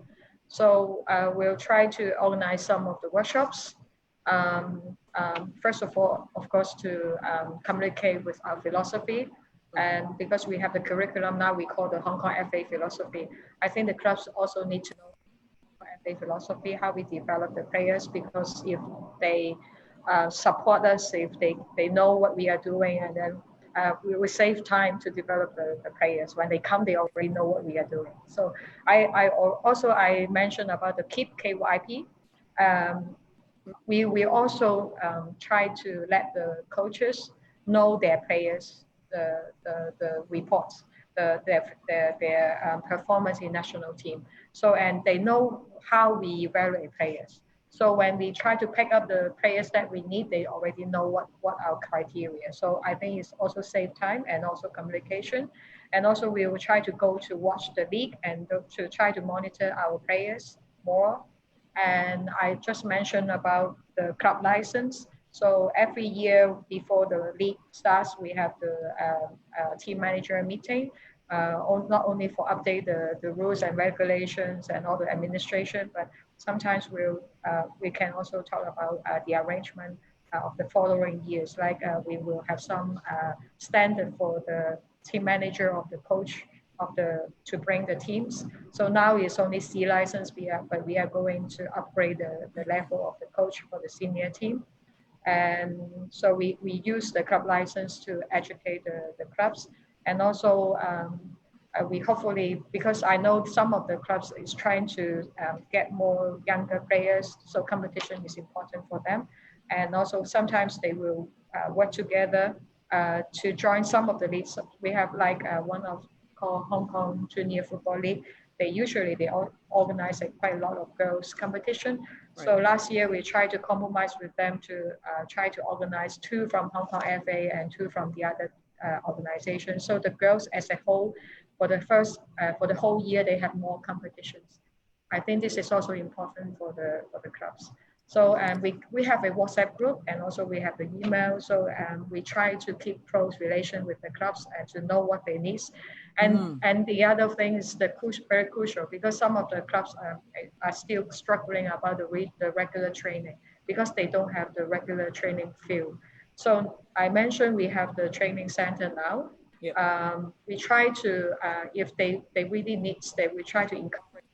So we'll try to organize some of the workshops. First of all, of course, to communicate with our philosophy. And because we have the curriculum now, we call the Hong Kong FA philosophy. I think the clubs also need to know FA philosophy, how we develop the players, because if they support us, if they know what we are doing, and then we will save time to develop the players. When they come, they already know what we are doing. So I mentioned about the Keep KYP. We also try to let the coaches know their players, the reports, their performance in national team. So, and they know how we evaluate players. So when we try to pick up the players that we need, they already know what our criteria. So I think it's also save time and also communication. And also we will try to go to watch the league and to try to monitor our players more. And I just mentioned about the club license. So every year before the league starts, we have the team manager meeting, not only for update the rules and regulations and all the administration, but sometimes we can also talk about the arrangement of the following years. Like we will have some standard for the team manager of the coach to bring the teams. So now it's only C license, but we are going to upgrade the level of the coach for the senior team. And so we use the club license to educate the clubs. And also we hopefully, because I know some of the clubs is trying to get more younger players, so competition is important for them. And also sometimes they will work together to join some of the leagues. We have like one of called Hong Kong Junior Football League. They organize quite a lot of girls competition. Right. So last year we tried to compromise with them to try to organize 2 from Hong Kong FA and 2 from the other organization. So the girls as a whole, for the whole year, they have more competitions. I think this is also important for the clubs. So we have a WhatsApp group, and also we have the email. So we try to keep close relation with the clubs and to know what they need. And the other thing is very crucial, because some of the clubs are still struggling about the regular training, because they don't have the regular training field. So I mentioned we have the training center now. Yep. We try to, if they really need, we try to encourage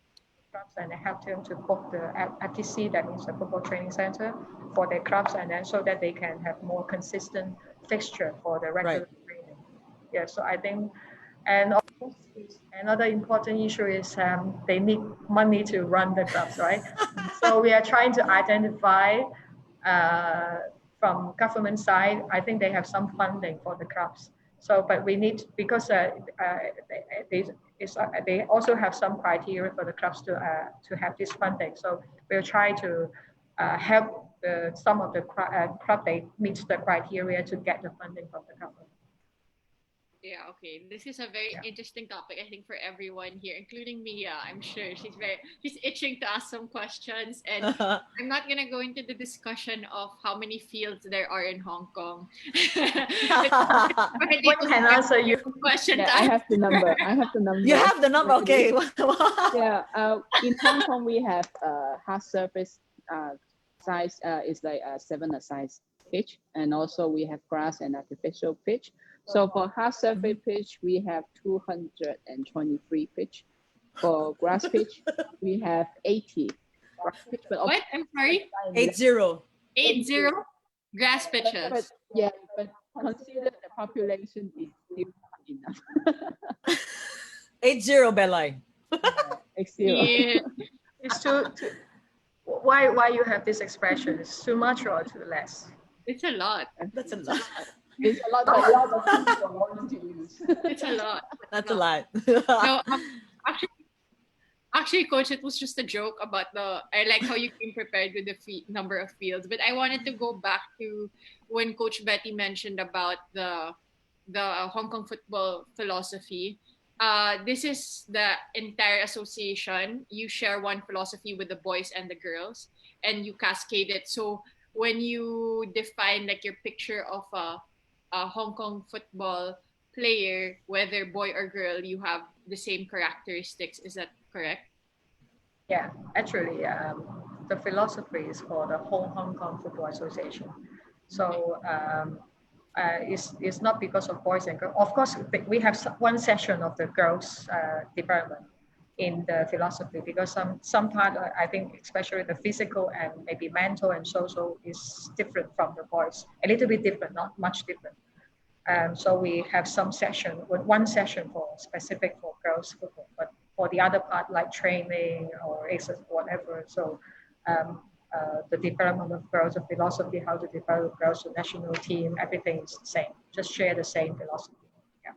clubs and help them to book the FTC, that means the football training center, for their clubs, and then so that they can have more consistent fixture for the regular training. Yeah, so I think, and also another important issue is they need money to run the clubs, right? So we are trying to identify from government side, I think they have some funding for the clubs. So, but we need, because they also have some criteria for the clubs to have this funding. So we'll try to help some of the club they meet the criteria to get the funding from the government. Yeah, okay. This is a very interesting topic, I think, for everyone here, including Mia. I'm sure she's itching to ask some questions. And I'm not going to go into the discussion of how many fields there are in Hong Kong. What can answer your question? Yeah, I have the number. You have the number, okay. Yeah, in Hong Kong, we have hard surface size is like 7-a-side pitch. And also we have grass and artificial pitch. So for hard surface pitch, we have 223 pitch. For grass pitch, we have 80. Pitch, but what? I'm sorry? 80. 80 grass pitches. But consider the population is still not enough. 80, Belay. 80. Yeah. It's too why you have this expression? It's too much or too less? It's a lot. That's a lot. It's a lot of people wanting to use. It's a lot. That's a lot. No, actually, Coach, it was just a joke about I like how you came prepared with the number of fields. But I wanted to go back to when Coach Betty mentioned about the Hong Kong football philosophy. This is the entire association. You share one philosophy with the boys and the girls, and you cascade it. So when you define like your picture of a Hong Kong football player, whether boy or girl, you have the same characteristics. Is that correct? Yeah, actually, the philosophy is for the whole Hong Kong Football Association. So it's not because of boys and girls. Of course, we have one session of the girls' development in the philosophy, because some part, I think, especially the physical and maybe mental and social, is different from the boys. A little bit different, not much different. So we have some session, one session for specific for girls football, but for the other part, like training or exercise, whatever. So the development of girls, the philosophy, how to develop girls, the national team, everything is the same. Just share the same philosophy. Yeah.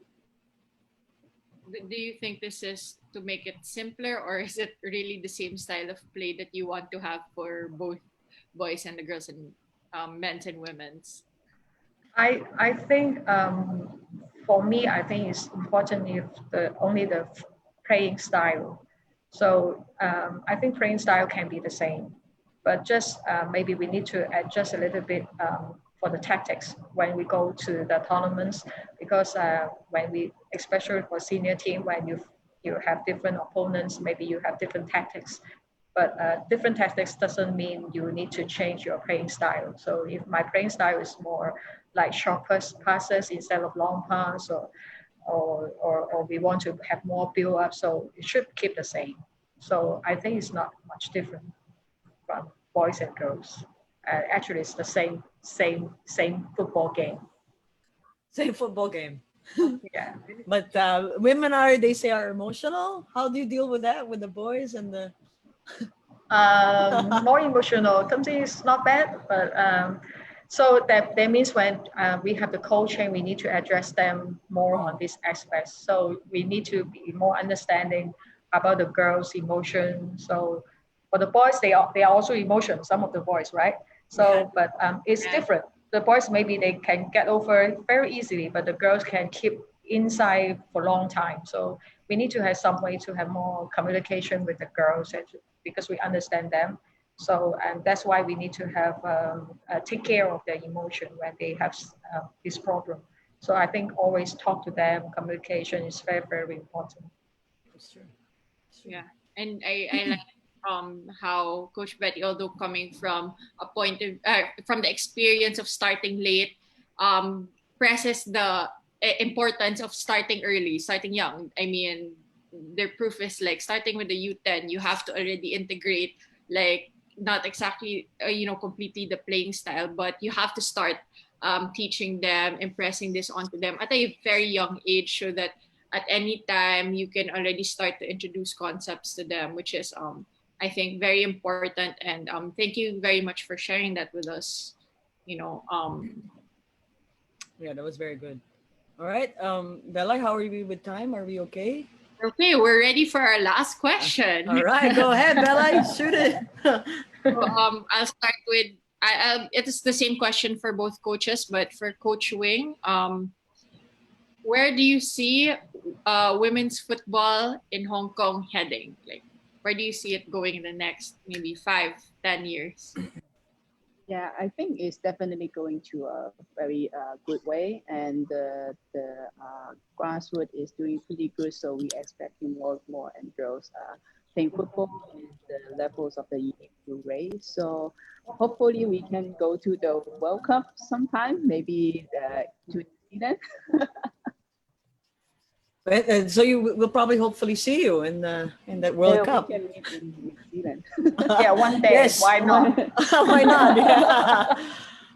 Do you think this is to make it simpler, or is it really the same style of play that you want to have for both boys and the girls, and men's and women's? I think for me, I think it's important if only the playing style. So I think playing style can be the same, but just maybe we need to adjust a little bit for the tactics when we go to the tournaments, because when we, especially for senior team, when you have different opponents, maybe you have different tactics. But different tactics doesn't mean you need to change your playing style. So if my playing style is more like short passes instead of long pass, or we want to have more build up, so it should keep the same. So I think it's not much different from boys and girls. Actually, it's the same football game. Same football game. Yeah. But women they say are emotional. How do you deal with that with the boys and the? More emotional. Something is not bad, but so that means when we have the coaching, we need to address them more on this aspect. So we need to be more understanding about the girls' emotion. So for the boys, they are also emotional. Some of the boys, right? So, but it's different. The boys maybe they can get over it very easily, but the girls can keep inside for a long time. So we need to have some way to have more communication with the girls, because we understand them. So, and that's why we need to have take care of their emotion when they have this problem. So I think always talk to them. Communication is very, very important. That's true. Yeah, and I like how Coach Betty, although coming from a point of from the experience of starting late, presses the importance of starting early, starting young. I mean, their proof is like starting with the U10, you have to already integrate, like, not exactly completely the playing style, but you have to start teaching them, impressing this onto them at a very young age, so that at any time you can already start to introduce concepts to them, which is I think very important. And thank you very much for sharing that with us. Yeah, that was very good. All right, Bella, how are we with time? Are we okay? Okay, we're ready for our last question. All right, go ahead, Bella, shoot it. So, I'll start with it is the same question for both coaches, but for Coach Wing, where do you see women's football in Hong Kong heading? Like, where do you see it going in the next maybe 5-10 years? Yeah, I think it's definitely going to a very good way, and the grassroots is doing pretty good. So we expecting more and girls playing football, and the levels of the league will raise. So hopefully we can go to the World Cup sometime, maybe to New Zealand. So you will probably hopefully see you in that World Cup. We can meet in New Zealand. Yeah, one day. Yes. Why not? Why not? Yeah.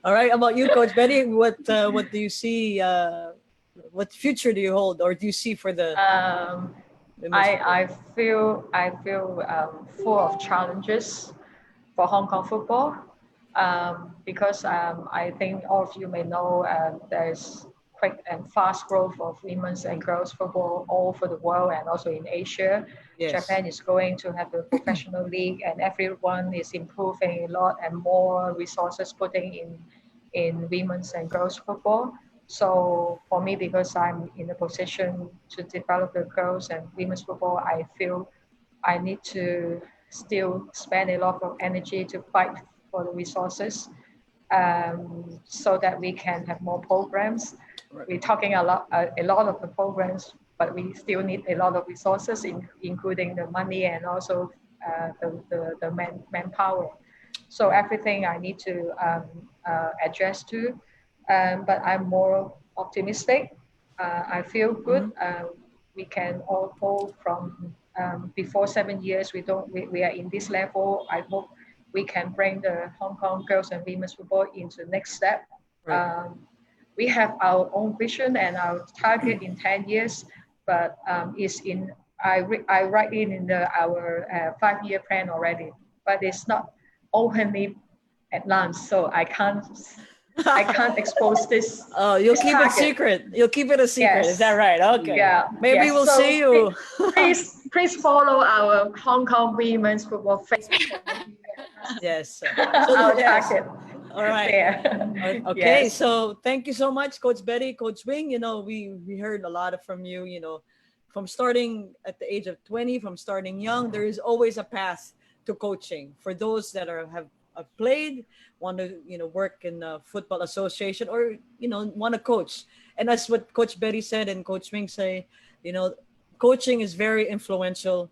All right. How about you, Coach Betty? What do you see? What future do you hold, or do you see for the? I feel full of challenges for Hong Kong football, because I think all of you may know there's quick and fast growth of women's and girls football all over the world and also in Asia. Yes. Japan is going to have a professional league, and everyone is improving a lot and more resources putting in women's and girls football. So for me, because I'm in a position to develop the girls and women's football, I feel I need to still spend a lot of energy to fight for the resources, so that we can have more programs. we're talking a lot of the programs, but we still need a lot of resources, including the money and also the manpower. So everything I need to address to, but I'm more optimistic. I feel good. We can all go from before 7 years. We are in this level. I hope we can bring the Hong Kong girls and women's football into the next step. Right. We have our own vision and our target in 10 years, but I write it in our 5-year plan already, but it's not openly announced, so I can't expose this. Oh, you'll this keep target. it secret. You'll keep it a secret. Yes. Is that right? Okay. Yeah. Maybe yes. we'll So see you. Please follow our Hong Kong women's football Facebook. Yes. Our yes. target. All right. There. Okay. Yes. So thank you so much, Coach Betty, Coach Wing. We heard a lot from you. From starting at the age of 20, from starting young, there is always a path to coaching for those that have played, want to work in a football association, or want to coach. And that's what Coach Betty said and Coach Wing say. Coaching is very influential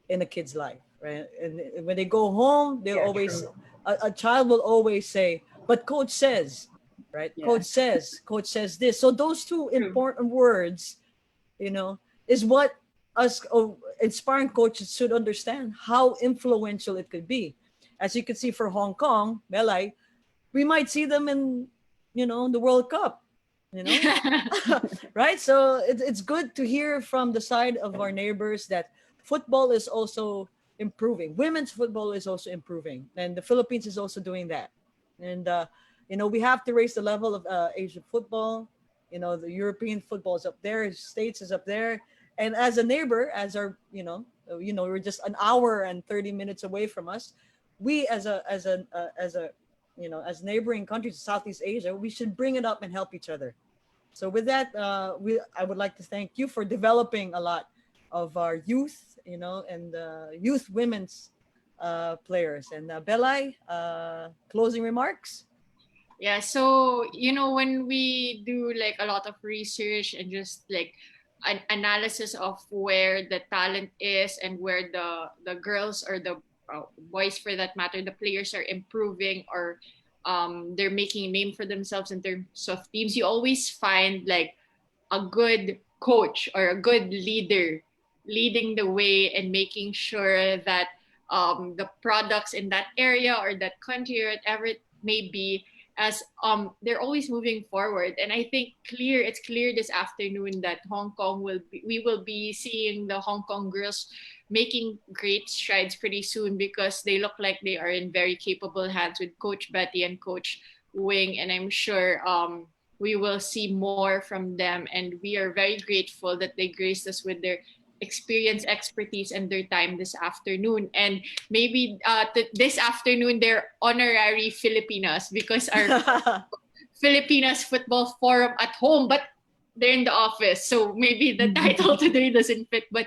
in a kid's life, right? And when they go home, they'll always a child will always say, "But coach says," right? Yeah. Coach says this. So those two important words, is what us inspiring coaches should understand how influential it could be. As you can see for Hong Kong, Belay, we might see them in, the World Cup, right? So it's good to hear from the side of our neighbors that football is also improving. Women's football is also improving, and the Philippines is also doing that. And we have to raise the level of Asian football. The European football is up there, States is up there, and as a neighbor, as our, we're just an hour and 30 minutes away from us. We as neighboring countries, Southeast Asia, we should bring it up and help each other. So with that, I would like to thank you for developing a lot of our youth, and youth women's players. And Belay, closing remarks. Yeah, so when we do like a lot of research and just like an analysis of where the talent is and where the girls or the boys, for that matter, the players are improving, or they're making a name for themselves in terms of teams, you always find like a good coach or a good leader leading the way and making sure that the products in that area or that country or whatever it may be, as they're always moving forward. And I think it's clear this afternoon that we will be seeing the Hong Kong girls making great strides pretty soon, because they look like they are in very capable hands with Coach Betty and Coach Wing, and I'm sure we will see more from them. And we are very grateful that they graced us with their experience, expertise, and their time this afternoon. And maybe this afternoon they're honorary Filipinas, because our Filipinas Football Forum at home, but they're in the office, so maybe the title today doesn't fit. But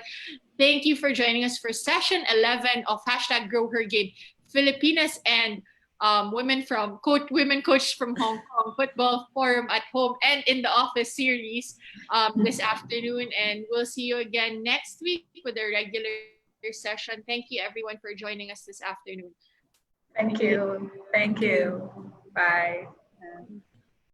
thank you for joining us for session 11 of #GrowHerGame Filipinas and women coaches from Hong Kong Football Forum at home and in the office series this afternoon. And we'll see you again next week with a regular session. Thank you everyone for joining us this afternoon. Thank you. Bye.